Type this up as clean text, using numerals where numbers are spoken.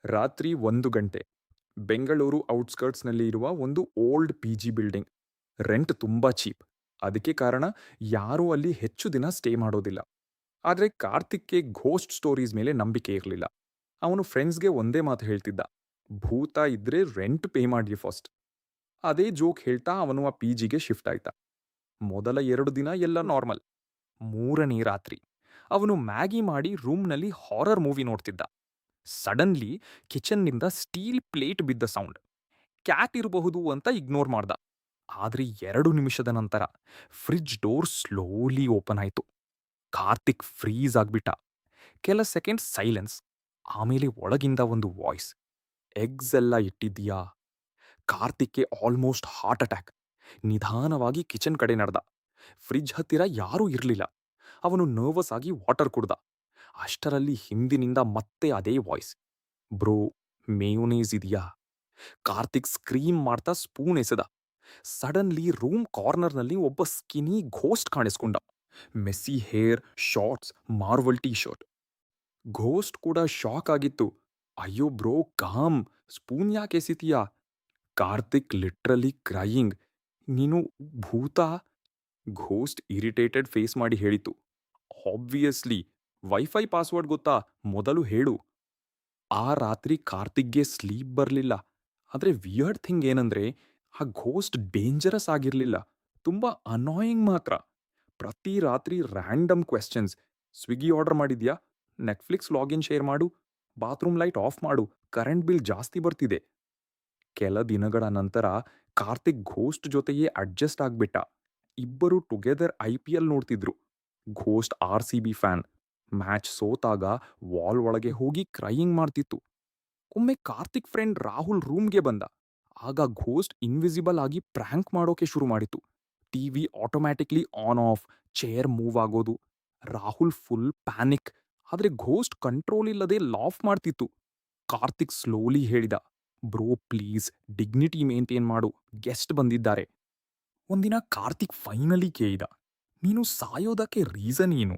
ರಾತ್ರಿ 1 ಗಂಟೆ. ಬೆಂಗಳೂರು ಔಟ್‌ಸ್ಕರ್ಟ್ಸ್‌ನಲ್ಲಿ ಇರುವ ಒಂದು ಓಲ್ಡ್ ಪಿಜಿ ಬಿಲ್ಡಿಂಗ್. ರೆಂಟ್ ತುಂಬಾ ಚೀಪ್. ಅದಕ್ಕೆ ಕಾರಣ ಯಾರೂ ಅಲ್ಲಿ ಹೆಚ್ಚು ದಿನ ಸ್ಟೇ ಮಾಡೋದಿಲ್ಲ. ಆದ್ರೆ ಕಾರ್ತಿಕ್‌ಗೆ ಘೋಸ್ಟ್ ಸ್ಟೋರೀಸ್ ಮೇಲೆ ನಂಬಿಕೆ ಇರ್ಲಿಲ್ಲ. ಅವನು ಫ್ರೆಂಡ್ಸ್‌ಗೆ ಒಂದೇ ಮಾತು ಹೇಳ್ತಿದ್ದ. ಭೂತ ಇದ್ರೆ ರೆಂಟ್ ಪೇ ಮಾಡಿ ಫಸ್ಟ್. ಅದೇ ಜೋಕ್ ಹೇಳ್ತಾ ಅವನು ಆ ಪಿಜಿಗೆ ಶಿಫ್ಟ್ ಆಯ್ತ. ಮೊದಲ 2 ದಿನ ಎಲ್ಲ ನಾರ್ಮಲ್. 3ನೇ ರಾತ್ರಿ ಅವನು ಮ್ಯಾಗಿ ಮಾಡಿ ರೂಮ್‌ನಲ್ಲಿ ಹಾರರ್ ಮೂವಿ ನೋಡ್ತಿದ್ದ. ಸಡನ್ಲಿ ಕಿಚನ್ನಿಂದ ಸ್ಟೀಲ್ ಪ್ಲೇಟ್ ಬಿದ್ದ ಸೌಂಡ್. ಕ್ಯಾಟ್ ಇರಬಹುದು ಅಂತ ಇಗ್ನೋರ್ ಮಾಡ್ದ. ಆದ್ರೆ 2 ನಿಮಿಷದ ನಂತರ ಫ್ರಿಡ್ಜ್ ಡೋರ್ ಸ್ಲೋಲಿ ಓಪನ್ ಆಯ್ತು. ಕಾರ್ತಿಕ್ ಫ್ರೀಸ್ ಆಗ್ಬಿಟ್ಟ. ಕೆಲ ಸೆಕೆಂಡ್ ಸೈಲೆನ್ಸ್. ಆಮೇಲೆ ಒಳಗಿಂದ ಒಂದು ವಾಯ್ಸ್. ಎಗ್ಸ್ ಎಲ್ಲ ಇಟ್ಟಿದ್ದೀಯಾ? ಕಾರ್ತಿಕ್ಗೆ ಆಲ್ಮೋಸ್ಟ್ ಹಾರ್ಟ್ ಅಟ್ಯಾಕ್. ನಿಧಾನವಾಗಿ ಕಿಚನ್ ಕಡೆ ನಡೆದ. ಫ್ರಿಡ್ಜ್ ಹತ್ತಿರ ಯಾರೂ ಇರ್ಲಿಲ್ಲ. ಅವನು ನರ್ವಸ್ ಆಗಿ ವಾಟರ್ ಕುಡ್ದ. ಅಷ್ಟರಲ್ಲಿ ಹಿಂದಿನಿಂದ ಮತ್ತೆ ಅದೇ ವಾಯ್ಸ್. ಬ್ರೋ, ಮೇಯೋನೇಸ್ ಇದೆಯಾ? ಕಾರ್ತಿಕ್ ಸ್ಕ್ರೀಮ್ ಮಾಡ್ತಾ ಸ್ಪೂನ್ ಎಸೆದ. ಸಡನ್ಲಿ ರೂಮ್ ಕಾರ್ನರ್ನಲ್ಲಿ ಒಬ್ಬ ಸ್ಕಿನಿ ಘೋಸ್ಟ್ ಕಾಣಿಸ್ಕೊಂಡ. Messy hair, shorts, Marvel T shirt. Ghost ಕೂಡ ಶಾಕ್ ಆಗಿತ್ತು. ಅಯ್ಯೋ ಬ್ರೋ, ಕಾಮ್. ಸ್ಪೂನ್ ಯಾಕೆ ಎಸಿತೀಯಾ? Karthik literally crying. ನೀನು ಭೂತ? ಘೋಸ್ಟ್ ಇರಿಟೇಟೆಡ್ ಫೇಸ್ ಮಾಡಿ ಹೇಳಿತು. ಆಬ್ವಿಯಸ್ಲಿ. ವೈಫೈ ಪಾಸ್ವರ್ಡ್ ಗೊತ್ತಾ? ಮೊದಲು ಹೇಳು. ಆ ರಾತ್ರಿ ಕಾರ್ತಿಕ್‌ಗೆ ಸ್ಲೀಪ್ ಬರ್ಲಿಲ್ಲ. ಆದ್ರೆ ವಿಯರ್ಡ್ ಥಿಂಗ್ ಏನಂದ್ರೆ, ಆ ಘೋಸ್ಟ್ ಡೇಂಜರಸ್ ಆಗಿರ್ಲಿಲ್ಲ. ತುಂಬಾ ಅನಾಯಿಂಗ್ ಮಾತ್ರ. ಪ್ರತಿ ರಾತ್ರಿ ರ್ಯಾಂಡಮ್ ಕ್ವೆಶ್ಚನ್ಸ್. ಸ್ವಿಗ್ಗಿ ಆರ್ಡರ್ ಮಾಡಿದ್ಯಾ? ನೆಟ್‌ಫ್ಲಿಕ್ಸ್ ಲಾಗಿನ್ ಶೇರ್ ಮಾಡು. ಬಾತ್ರೂಮ್ ಲೈಟ್ ಆಫ್ ಮಾಡು. ಕರೆಂಟ್ ಬಿಲ್ ಜಾಸ್ತಿ ಬರ್ತಿದೆ. ಕೆಲ ದಿನಗಳ ನಂತರ ಕಾರ್ತಿಕ್ ಘೋಸ್ಟ್ ಜೊತೆಯೇ ಅಡ್ಜಸ್ಟ್ ಆಗ್ಬಿಟ್ಟ. ಇಬ್ಬರು ಟುಗೆದರ್ ಐಪಿಎಲ್ ನೋಡ್ತಿದ್ರು. Ghost RCB fan. ಮ್ಯಾಚ್ ಸೋತಾಗ ವಾಲ್ ಒಳಗೆ ಹೋಗಿ ಕ್ರೈಯಿಂಗ್ ಮಾಡ್ತಿತ್ತು. ಒಮ್ಮೆ ಕಾರ್ತಿಕ್ ಫ್ರೆಂಡ್ ರಾಹುಲ್ ರೂಮ್‌ಗೆ ಬಂದ. ಆಗ ಘೋಸ್ಟ್ ಇನ್ವಿಸಿಬಲ್ ಆಗಿ ಪ್ರ್ಯಾಂಕ್ ಮಾಡೋಕೆ ಶುರು ಮಾಡಿತು. TV automatically on off, chair move ಆಗೋದು. Rahul full panic. ಆದ್ರೆ ಘೋಸ್ಟ್ ಕಂಟ್ರೋಲ್ ಇಲ್ಲದೆ ಲಾಫ್ ಮಾಡ್ತಿತ್ತು. ಕಾರ್ತಿಕ್ ಸ್ಲೋಲಿ ಹೇಳಿದ, ಬ್ರೋ ಪ್ಲೀಸ್, ಡಿಗ್ನಿಟಿ ಮೇಂಟೈನ್ ಮಾಡು, ಗೆಸ್ಟ್ ಬಂದಿದ್ದಾರೆ. ಒಂದಿನ ಕಾರ್ತಿಕ್ ಫೈನಲಿ ಕೇಳಿದ, ನೀನು ಸಾಯೋದಕ್ಕೆ ರೀಸನ್ ಏನು?